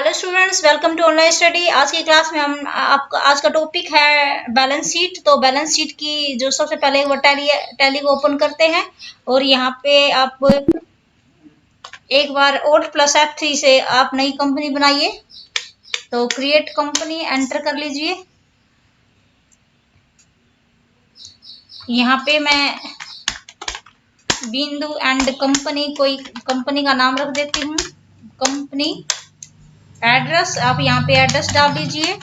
Hello students, welcome to online study. आज की class में हम आपका आज का टॉपिक है बैलेंस शीट। तो बैलेंस शीट की जो सबसे पहले वो टैली को ओपन करते हैं और यहाँ पे आप एक बार Alt+F3 से आप नई कंपनी बनाइए। तो क्रिएट कंपनी एंटर कर लीजिए। यहाँ पे मैं बिंदु एंड कंपनी कोई कंपनी का नाम रख देती हूँ। कंपनी एड्रेस आप यहाँ पे एड्रेस डाल दीजिए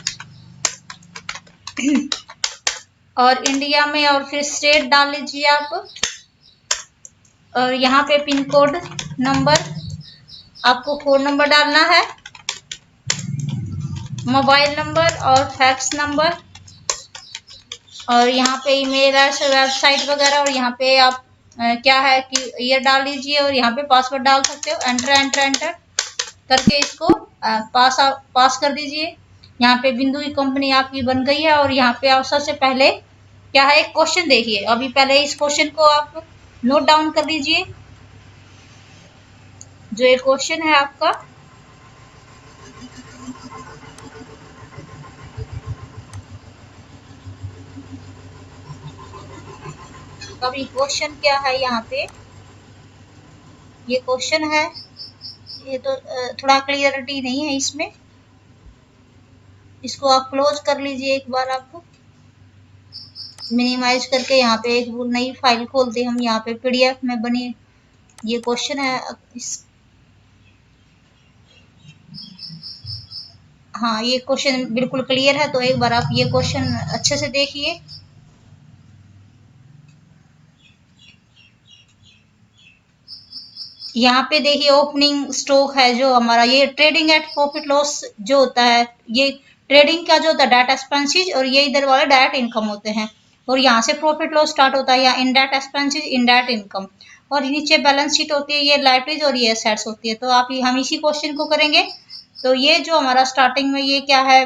और इंडिया में और फिर स्टेट डाल लीजिए आप। और यहाँ पे पिन कोड नंबर आपको 4 नंबर डालना है, मोबाइल नंबर और फैक्स नंबर, और यहाँ पे ईमेल वेबसाइट वगैरह, और यहाँ पे आप क्या है कि ये डाल लीजिए और यहाँ पे पासवर्ड डाल सकते हो। एंटर एंटर एंटर करके इसको पास कर दीजिए। यहाँ पे बिंदु की कंपनी आपकी बन गई है। और यहाँ पे आप सबसे पहले क्या है, एक क्वेश्चन देखिए। अभी पहले इस क्वेश्चन को आप नोट डाउन कर लीजिए। जो ये क्वेश्चन है आपका, अभी क्वेश्चन क्या है, यहाँ पे ये क्वेश्चन है। ये तो थोड़ा क्लियरिटी नहीं है इसमें, इसको आप क्लोज कर लीजिए एक बार। आपको मिनिमाइज करके यहाँ पे एक नई फाइल खोलते हम। यहाँ पे PDF में बनी ये क्वेश्चन है। हाँ, ये क्वेश्चन बिल्कुल क्लियर है। तो एक बार आप ये क्वेश्चन अच्छे से देखिए। यहाँ पे देखिए ओपनिंग स्टॉक है जो हमारा, ये ट्रेडिंग एट प्रॉफिट लॉस जो होता है, ये ट्रेडिंग का जो होता है डायरेक्ट एक्सपेंसेस, और ये इधर वाले डायरेक्ट इनकम होते हैं। और यहाँ से प्रॉफिट लॉस स्टार्ट होता है, या इनडायरेक्ट एक्सपेंसेस, इनडायरेक्ट इनकम। और नीचे बैलेंस शीट होती है, ये लाइबिलिटीज और ये एसेट्स होती है। तो आप हम इसी क्वेश्चन को करेंगे। तो ये जो हमारा स्टार्टिंग में ये क्या है,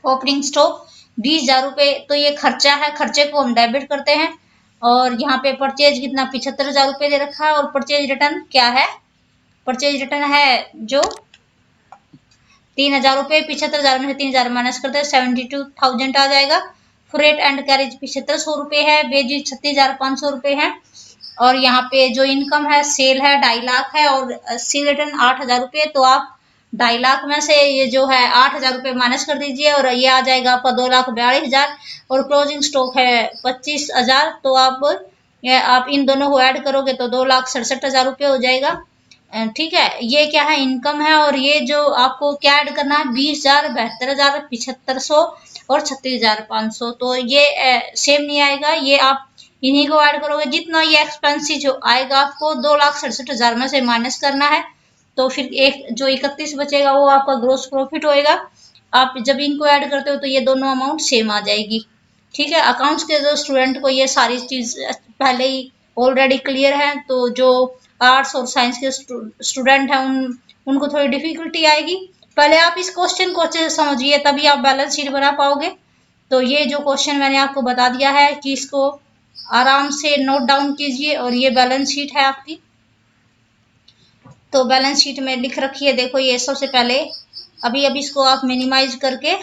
ओपनिंग स्टॉक 20,000 रुपये। तो ये खर्चा है, खर्चे को हम डेबिट करते हैं। और यहाँ पे परचेज कितना, 75,000 रुपये दे रखा है। और परचेज रिटर्न क्या है, परचेज रिटर्न है जो 3,000 रुपये। 75,000 में से 3,000 माइनस करते हैं, 72,000 आ जाएगा। फ्रेट एंड कैरेज 7500 रुपये है। बेजी 36,500 रुपये है। और यहाँ पे जो इनकम है, सेल है 2.5 लाख है, और सेल रिटर्न 8,000 रुपये। तो आप 2.5 लाख में से ये जो है 8,000 रुपये माइनस कर दीजिए, और ये आ जाएगा आपका 2,42,000। और क्लोजिंग स्टॉक है 25,000। तो आप इन दोनों को ऐड करोगे तो 2,67,000 रुपये हो जाएगा। ठीक है, ये क्या है, इनकम है। और ये जो आपको क्या ऐड करना है, 20,000, 72,000, 7500 और 36,500। तो ये सेम नहीं आएगा, ये आप इन्हीं को ऐड करोगे। जितना ये एक्सपेंसिव जो आएगा आपको 2,67,000 में से माइनस करना है। तो फिर एक जो 31 बचेगा वो आपका ग्रोस प्रॉफिट होएगा। आप जब इनको ऐड करते हो तो ये दोनों अमाउंट सेम आ जाएगी। ठीक है, अकाउंट्स के जो स्टूडेंट को ये सारी चीज पहले ही ऑलरेडी क्लियर है। तो जो आर्ट्स और साइंस के स्टूडेंट हैं उनको थोड़ी डिफिकल्टी आएगी। पहले आप इस क्वेश्चन को अच्छे से समझिए, तभी आप बैलेंस शीट बना पाओगे। तो ये जो क्वेश्चन मैंने आपको बता दिया है कि इसको आराम से नोट डाउन कीजिए। और ये बैलेंस शीट है आपकी। तो बैलेंस शीट में लिख रखी है, देखो ये सबसे पहले अभी इसको आप मिनिमाइज करके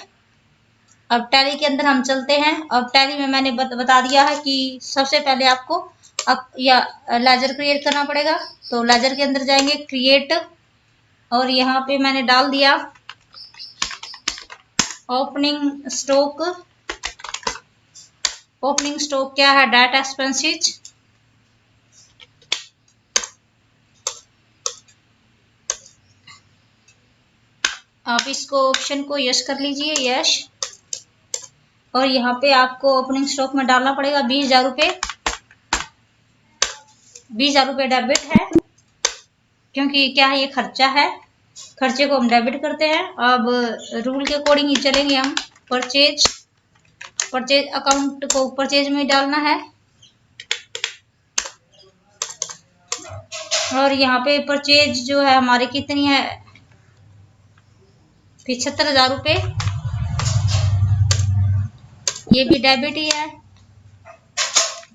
अब टैली के अंदर हम चलते हैं। अब टैली में मैंने बता दिया है कि सबसे पहले आपको अब या लेजर क्रिएट करना पड़ेगा। तो लेजर के अंदर जाएंगे, क्रिएट, और यहाँ पे मैंने डाल दिया ओपनिंग स्टॉक। ओपनिंग स्टॉक क्या है, डायरेक्ट एक्सपेंसेस। आप इसको ऑप्शन को यस कर लीजिए, यस। और यहाँ पे आपको ओपनिंग स्टॉक में डालना पड़ेगा 20,000 रुपये। 20,000 रुपये डेबिट है, क्योंकि क्या है, ये खर्चा है, खर्चे को हम डेबिट करते हैं। अब रूल के अकॉर्डिंग ही चलेंगे हम। परचेज अकाउंट को परचेज में डालना है। और यहाँ पे परचेज जो है हमारी कितनी है, 75,000 रुपये। ये भी डेबिट ही है।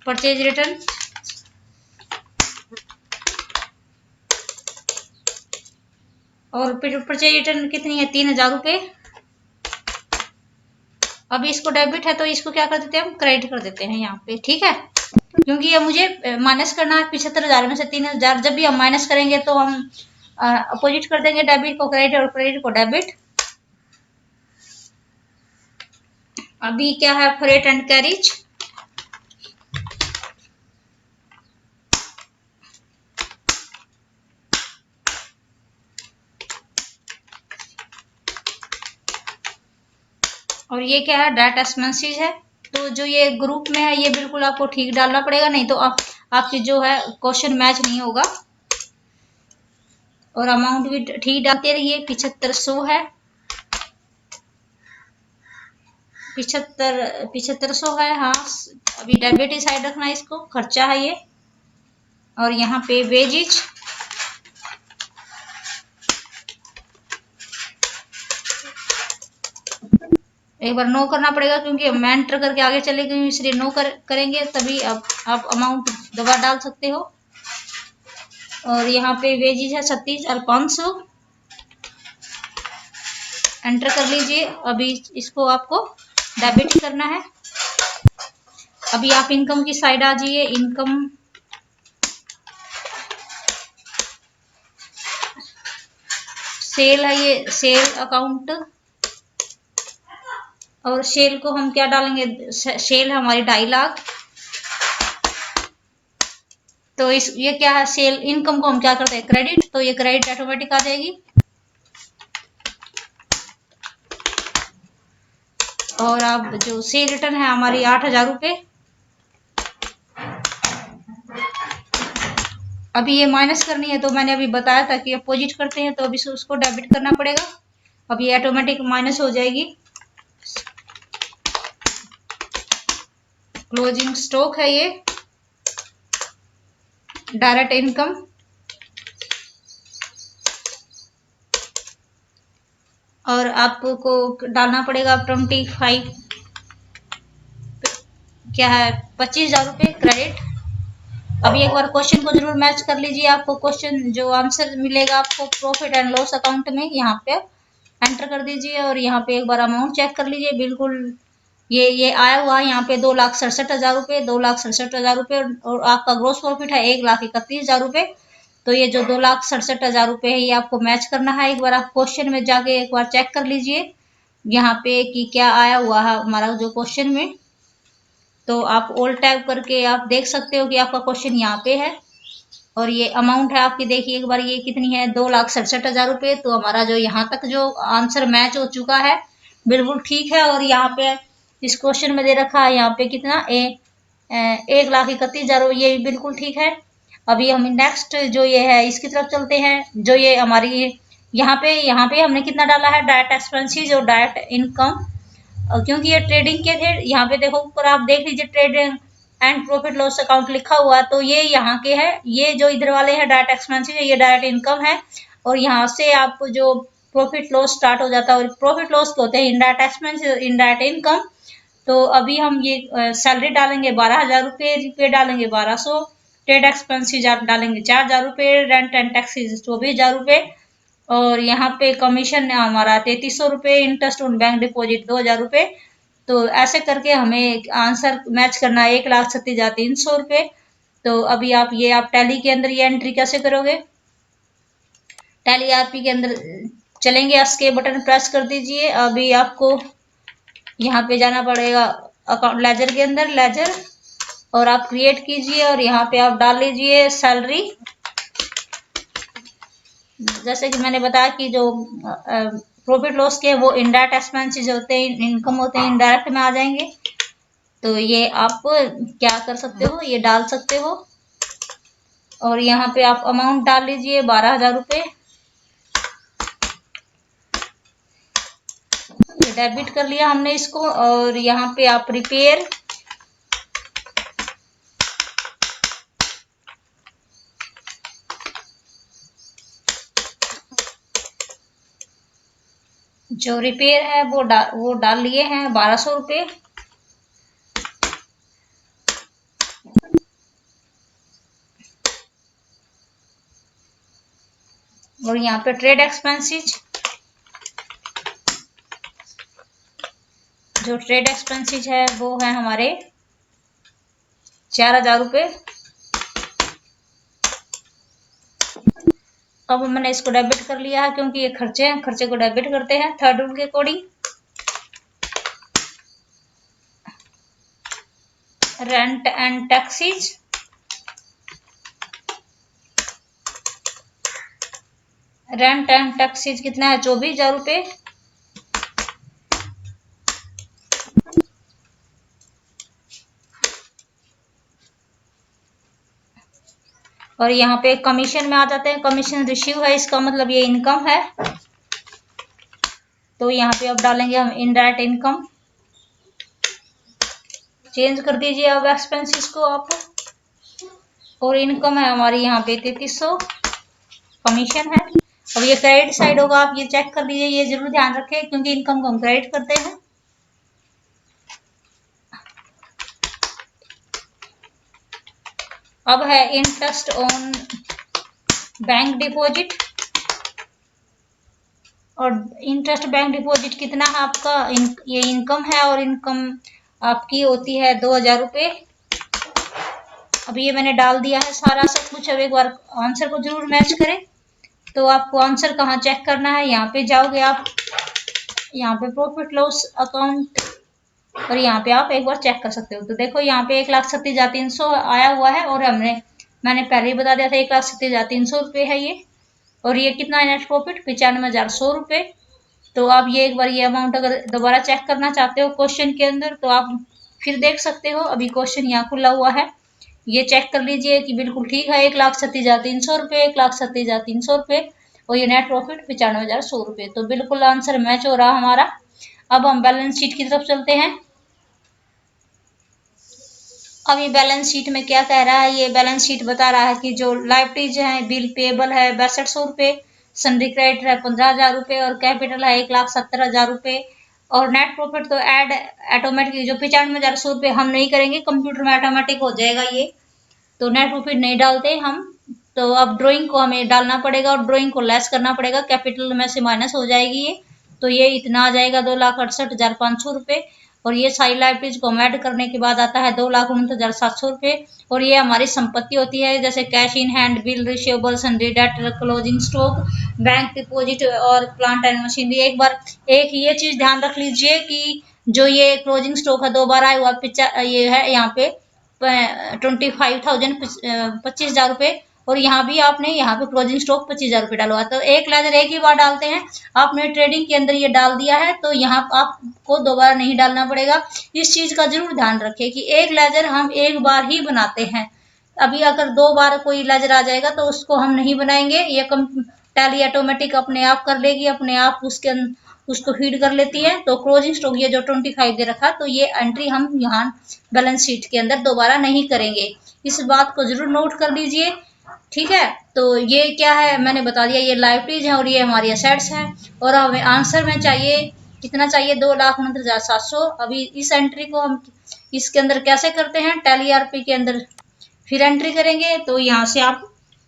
परचेज रिटर्न और परचेज रिटर्न कितनी है, 3000 रुपये। अभी इसको डेबिट है तो इसको क्या कर देते हैं हम, क्रेडिट कर देते हैं यहाँ पे, ठीक है। क्योंकि ये मुझे माइनस करना है 75,000 में से 3000। जब भी हम माइनस करेंगे तो हम अपोजिट कर देंगे, डेबिट को क्रेडिट और क्रेडिट को डेबिट। अभी क्या है, फ्रेट एंड कैरिज। और ये क्या है, डायरेक्ट एक्सपेंसेस है। तो जो ये ग्रुप में है ये बिल्कुल आपको ठीक डालना पड़ेगा, नहीं तो आपकी जो है क्वेश्चन मैच नहीं होगा। और अमाउंट भी ठीक डालते रहिए। 7500 है, 7500 है, हाँ। अभी डेबिट ही साइड रखना है, इसको खर्चा है ये। और यहाँ पे वेजेज, एक बार नो करना पड़ेगा क्योंकि मैं एंटर करके आगे चले गए, इसलिए नो करेंगे तभी आप अमाउंट दोबारा डाल सकते हो। और यहाँ पे वेजेज है 37,500, एंटर कर लीजिए। अभी इसको आपको डेबिट करना है। अभी आप इनकम की साइड आ जाइए। इनकम सेल है, ये सेल अकाउंट। और सेल को हम क्या डालेंगे, सेल है हमारी 2.5 लाख। तो ये क्या है, सेल इनकम को हम क्या करते हैं, क्रेडिट। तो ये क्रेडिट ऑटोमेटिक आ जाएगी। और अब जो सेल रिटर्न है हमारी 8,000 रुपये। अभी ये माइनस करनी है तो मैंने अभी बताया था कि अपोजिट करते हैं तो अभी उसको डेबिट करना पड़ेगा। अब ये ऑटोमेटिक माइनस हो जाएगी। क्लोजिंग स्टॉक है ये, डायरेक्ट इनकम। और आपको डालना पड़ेगा 25, क्या है, 25,000 रुपये क्रेडिट। अभी एक बार क्वेश्चन को जरूर मैच कर लीजिए। आपको क्वेश्चन जो आंसर मिलेगा आपको प्रॉफिट एंड लॉस अकाउंट में, यहाँ पे एंटर कर दीजिए। और यहाँ पे एक बार अमाउंट चेक कर लीजिए, बिल्कुल ये आया हुआ है यहाँ पे 2,67,000 रुपये, 2,67,000 रुपये। और आपका ग्रोस प्रॉफिट है 1,31,000 रुपये। तो ये जो 2,67,000 रुपये है ये आपको मैच करना है। एक बार आप क्वेश्चन में जाके एक बार चेक कर लीजिए यहाँ पे कि क्या आया हुआ है हमारा जो क्वेश्चन में। तो आप ऑल टैब करके आप देख सकते हो कि आपका क्वेश्चन यहाँ पे है। और ये अमाउंट है आपकी, देखिए एक बार ये कितनी है, 2,67,000 रुपये। तो हमारा जो यहाँ तक जो आंसर मैच हो चुका है बिल्कुल ठीक है। और यहाँ पे इस क्वेश्चन में दे रखा है यहाँ पे कितना, 1,31,000, ये बिल्कुल ठीक है। अभी हम नेक्स्ट जो ये है इसकी तरफ चलते हैं। जो ये हमारी यहाँ पे हमने कितना डाला है, डायरेक्ट एक्सपेंसेस और डायरेक्ट इनकम। क्योंकि ये ट्रेडिंग के थे, यहाँ पे देखो ऊपर आप देख लीजिए trading and profit loss account लिखा हुआ, तो ये यहाँ के है। ये जो इधर वाले हैं डायरेक्ट एक्सपेंसेस है, ये डायरेक्ट इनकम है। और यहाँ से आप जो प्रॉफिट लॉस स्टार्ट हो जाता है, और प्रॉफिट लॉस होते हैं इनडायरेक्ट एक्सपेंसेस, इनडायरेक्ट इनकम। तो अभी हम ये सैलरी डालेंगे 12,000 रुपये, रुपये डालेंगे 1,200, ट्रेड एक्सपेंसेस आप डालेंगे 4,000 रुपये, रेंट एंड टैक्सेस 24,000 रुपये। और यहाँ पे कमीशन हमारा 3,300 रुपये, इंटरेस्ट ऑन बैंक डिपॉजिट 2,000 रुपये। तो ऐसे करके हमें आंसर मैच करना है 1,37,300 रुपये। तो अभी आप टैली के अंदर ये एंट्री कैसे करोगे, टैली आरपी के अंदर चलेंगे, एस्केप बटन प्रेस कर दीजिए। अभी आपको यहाँ पे जाना पड़ेगा अकाउंट लेजर के अंदर, लेजर, और आप क्रिएट कीजिए। और यहाँ पे आप डाल लीजिए सैलरी। जैसे कि मैंने बताया कि जो प्रॉफिट लॉस के वो इनडायरेक्ट एक्सपेंसेस होते हैं, इनकम होते हैं, इनडायरेक्ट में आ जाएंगे। तो ये आप क्या कर सकते हो, ये डाल सकते हो। और यहाँ पे आप अमाउंट डाल लीजिए 12,000 रुपये। डेबिट कर लिया हमने इसको। और यहाँ पे आप रिपेयर, जो रिपेयर है वो डाल लिए हैं 1,200 रुपये। और यहाँ पे ट्रेड एक्सपेंसेस, जो ट्रेड एक्सपेंसेस है वो है हमारे 4000 रुपये। अब मैंने इसको डेबिट कर लिया है क्योंकि ये खर्चे हैं, खर्चे को डेबिट करते हैं थर्ड रूल के according. Rent and taxis, rent and taxis कितना है 24,000 रुपये। और यहाँ पे कमीशन में आ जाते हैं, कमीशन रिसीव है, इसका मतलब ये इनकम है। तो यहाँ पे अब डालेंगे हम इनडायरेक्ट इनकम, चेंज कर दीजिए अब एक्सपेंसेस को आप। और इनकम है हमारी यहाँ पे 3300, कमीशन है। अब ये क्रेडिट साइड होगा, आप ये चेक कर लीजिए, ये जरूर ध्यान रखें क्योंकि इनकम को हम क्रेडिट करते हैं। अब है इंटरेस्ट ऑन बैंक डिपॉजिट, और इंटरेस्ट बैंक डिपॉजिट कितना है आपका, ये इनकम है और इनकम आपकी होती है 2000 रुपये। अब ये मैंने डाल दिया है सारा सब कुछ। अब एक बार आंसर को जरूर मैच करें। तो आपको आंसर कहाँ चेक करना है, यहाँ पे जाओगे आप, यहाँ पे प्रॉफिट लॉस अकाउंट, और यहाँ पे आप एक बार चेक कर सकते हो। तो देखो यहाँ पे 1,37,300 आया हुआ है, और मैंने पहले ही बता दिया था 1,37,300 रुपये है ये। और ये कितना है नेट प्रॉफिट 95,100 रुपये। तो आप ये एक बार ये अमाउंट अगर दोबारा चेक करना चाहते हो क्वेश्चन के अंदर तो आप फिर देख सकते हो। अभी क्वेश्चन यहाँ खुला हुआ है, ये चेक कर लीजिए कि बिल्कुल ठीक है। 1,37,300 रुपये, 1,37,300 रुपये, और ये नेट प्रॉफिट 95,100 रुपये। तो बिल्कुल आंसर मैच हो रहा हमारा। अब हम बैलेंस शीट की तरफ चलते हैं। अब ये बैलेंस शीट में क्या कह रहा है, ये बैलेंस शीट बता रहा है कि जो लाइबिलिटीज है, बिल पेबल है 6200 रुपये, सन्ड्री क्रेडिट है 15,000 रुपये, और कैपिटल है 1,70,000 रुपये। और नेट प्रॉफिट तो ऐड ऑटोमेटिक जो 95,100 रुपये हम नहीं करेंगे, कंप्यूटर में ऑटोमेटिक हो जाएगा ये, तो नेट प्रॉफिट नहीं डालते हम। तो अब ड्राइंग को हमें डालना पड़ेगा और ड्राइंग को लेस करना पड़ेगा, कैपिटल में से माइनस हो जाएगी ये। तो ये इतना आ जाएगा 2,68,500 रुपये। और ये सारी लाइबिलिटीज को ऐड करने के बाद आता है 2,69,700 रुपये। और ये हमारी संपत्ति होती है, जैसे cash in hand, bill receivable, sundry debt, closing stock, bank deposit और प्लांट एंड मशीनरी। एक बार एक ये चीज ध्यान रख लीजिए कि जो ये क्लोजिंग स्टॉक है 2 बार आया हुआ, ये है यहाँ पे 25,000 25,000 रुपये। और यहाँ भी आपने यहाँ पे क्लोजिंग स्टॉक 25,000 रुपये डाला हुआ, तो एक लेजर एक ही बार डालते हैं। आपने ट्रेडिंग के अंदर ये डाल दिया है तो यहाँ आपको दोबारा नहीं डालना पड़ेगा। इस चीज का जरूर ध्यान रखें कि एक लेजर हम एक बार ही बनाते हैं। अभी अगर 2 बार कोई लेजर आ जाएगा तो उसको हम नहीं बनाएंगे, ये टैली ऑटोमेटिक अपने आप कर लेगी, अपने आप उसको फीड कर लेती है। तो क्लोजिंग स्टॉक ये जो 25 दे रखा, तो ये एंट्री हम यहाँ बैलेंस शीट के अंदर दोबारा नहीं करेंगे। इस बात को जरूर नोट कर लीजिए, ठीक है। तो ये क्या है मैंने बता दिया, ये लाइबिलिटीज है और ये हमारी असेट्स हैं। और हमें आंसर में चाहिए कितना चाहिए, 2,69,700। अभी इस एंट्री को हम इसके अंदर कैसे करते हैं, टैली आरपी के अंदर फिर एंट्री करेंगे। तो यहाँ से आप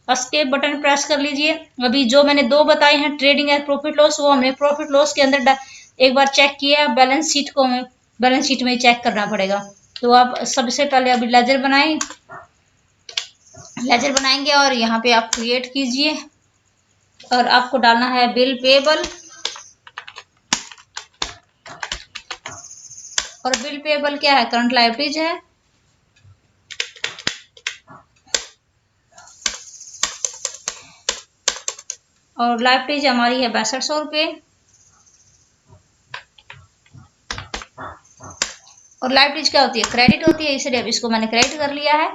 एस्केप बटन प्रेस कर लीजिए। अभी जो मैंने 2 बताए हैं ट्रेडिंग एंड प्रॉफिट लॉस, वो हमने प्रॉफिट लॉस के अंदर एक बार चेक किया, बैलेंस शीट को हमें बैलेंस शीट में चेक करना पड़ेगा। तो आप सबसे पहले अभी लेजर बनाएंगे और यहाँ पे आप क्रिएट कीजिए, और आपको डालना है बिल पेबल। और बिल पेबल क्या है, करंट लाइबिलिटीज है। और लाइबिलिटीज हमारी है 6200 रुपये। और लाइबिलिटीज क्या होती है, क्रेडिट होती है, इसलिए अब इसको मैंने क्रेडिट कर लिया है।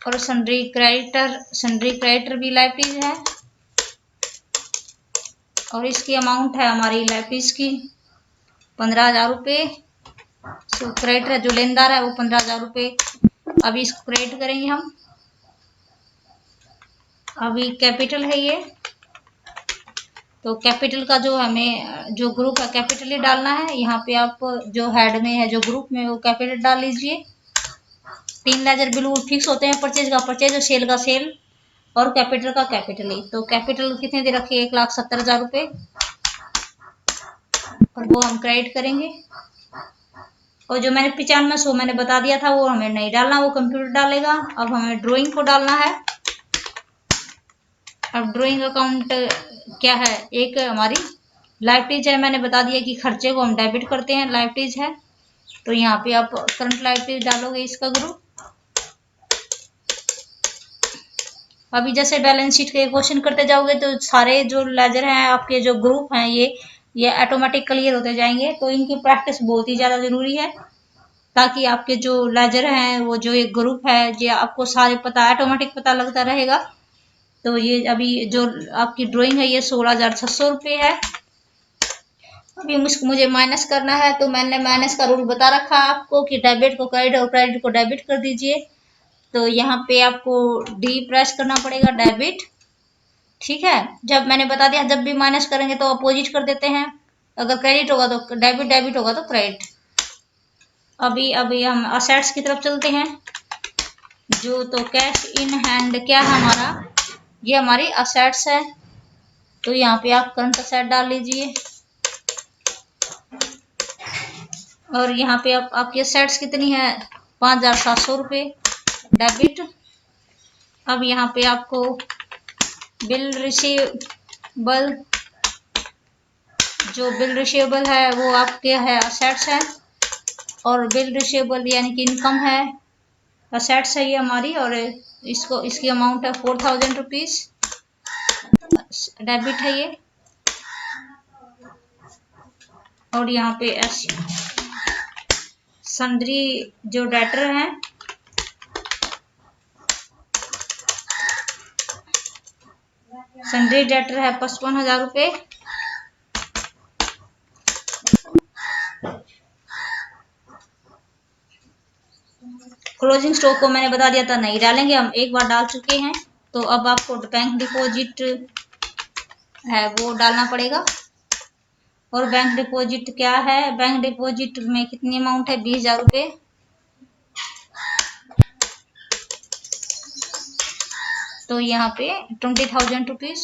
और सन्ड्री क्रेडिटर भी लाइबिलिटीज है, और इसकी अमाउंट है हमारी लाइबिलिटीज की 15,000 रुपये। तो क्रेडिटर जो लेनदार है वो 15,000 रुपये। अभी इसको क्रेडिट करेंगे हम। अभी कैपिटल है ये, तो कैपिटल का जो हमें जो ग्रुप है कैपिटल ही डालना है। यहाँ पे आप जो हेड में है जो ग्रुप में वो कैपिटल डाल लीजिए। 3 लेजर बिल्कुल फिक्स होते हैं, परचेज का परचेज और सेल का सेल और कैपिटल का कैपिटल ही। तो कैपिटल कितने दे रखी है, 1,70,000 रुपये, और वो हम क्रेडिट करेंगे। और जो मैंने 9500 मैंने बता दिया था वो हमें नहीं डालना, वो कंप्यूटर डालेगा। अब हमें ड्राइंग को डालना है। अब ड्राइंग अकाउंट क्या है, एक हमारी लाइबिलिटीज है, मैंने बता दिया कि खर्चे को हम डेबिट करते हैं, लाइबिलिटीज है। तो यहाँ पे आप करंट लाइबिलिटीज डालोगे इसका ग्रुप। अभी जैसे बैलेंस शीट के क्वेश्चन करते जाओगे तो सारे जो लेजर हैं आपके जो ग्रुप हैं ये ऑटोमेटिक क्लियर होते जाएंगे। तो इनकी प्रैक्टिस बहुत ही ज़्यादा ज़रूरी है, ताकि आपके जो लेजर हैं वो जो एक ग्रुप है ये आपको सारे पता ऑटोमेटिक पता लगता रहेगा। तो ये अभी जो आपकी ड्राइंग है ये 16,600 रुपये है। अभी मुझे माइनस करना है, तो मैंने माइनस का रूल बता रखा है आपको कि डेबिट को क्रेडिट और क्रेडिट को डेबिट कर दीजिए। तो यहाँ पे आपको डी प्रेस करना पड़ेगा, डेबिट। ठीक है, जब मैंने बता दिया जब भी माइनस करेंगे तो अपोजिट कर देते हैं, अगर क्रेडिट होगा तो डेबिट, डेबिट होगा तो क्रेडिट। अभी हम असेट्स की तरफ चलते हैं। जो तो कैश इन हैंड क्या है हमारा, ये हमारी असेट्स है। तो यहाँ पे आप करंट असेट डाल लीजिए, और यहाँ पे आपकी असेट्स कितनी है, 5,700 रुपये, डेबिट। अब यहाँ पे आपको बिल रिसीवेबल, जो बिल रिसीवेबल है वो आपके है असेट्स है, और बिल रिसीवेबल यानी कि इनकम है, असेट्स है ये हमारी, और इसकी अमाउंट है 4,000 रुपीज़, डेबिट है ये। और यहाँ पे सन्ड्री जो डेटर हैं, सन्ड्री डेटर है 55,000 रुपये। क्लोजिंग स्टॉक को मैंने बता दिया था नहीं डालेंगे, हम एक बार डाल चुके हैं। तो अब आपको बैंक डिपॉजिट है वो डालना पड़ेगा। और बैंक डिपॉजिट क्या है, बैंक डिपॉजिट में कितनी अमाउंट है, 20,000 रुपये। तो यहाँ पे 20,000 रुपीज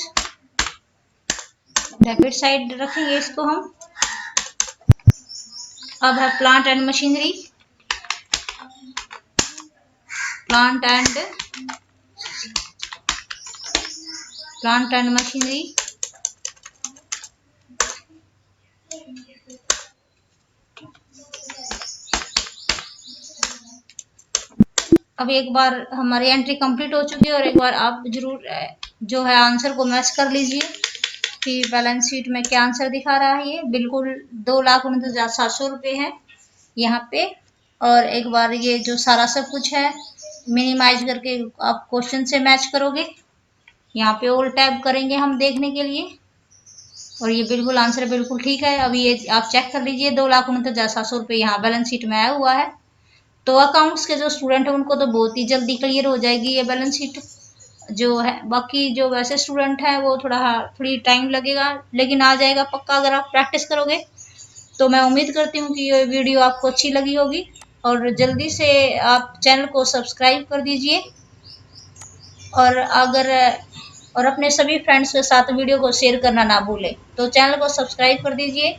डेबिट साइड रखेंगे इसको हम। अब है plant and machinery, plant and machinery. अब एक बार हमारी एंट्री कंप्लीट हो चुकी है, और एक बार आप जरूर जो है आंसर को मैच कर लीजिए कि बैलेंस शीट में क्या आंसर दिखा रहा है। ये बिल्कुल 2,29,700 रुपये है यहाँ पे। और एक बार ये जो सारा सब कुछ है मिनिमाइज करके आप क्वेश्चन से मैच करोगे। यहाँ पे ऑल टैब करेंगे हम देखने के लिए, और ये बिल्कुल आंसर बिल्कुल ठीक है। अभी ये आप चेक कर लीजिए, 2,29,700 रुपये यहाँ बैलेंस शीट में आया हुआ है। तो अकाउंट्स के जो स्टूडेंट हैं उनको तो बहुत ही जल्दी क्लियर हो जाएगी ये बैलेंस शीट जो है। बाकी जो वैसे स्टूडेंट हैं वो थोड़ी टाइम लगेगा, लेकिन आ जाएगा पक्का अगर आप प्रैक्टिस करोगे। तो मैं उम्मीद करती हूँ कि ये वीडियो आपको अच्छी लगी होगी, और जल्दी से आप चैनल को सब्सक्राइब कर दीजिए, और अपने सभी फ्रेंड्स के साथ वीडियो को शेयर करना ना भूलें। तो चैनल को सब्सक्राइब कर दीजिए।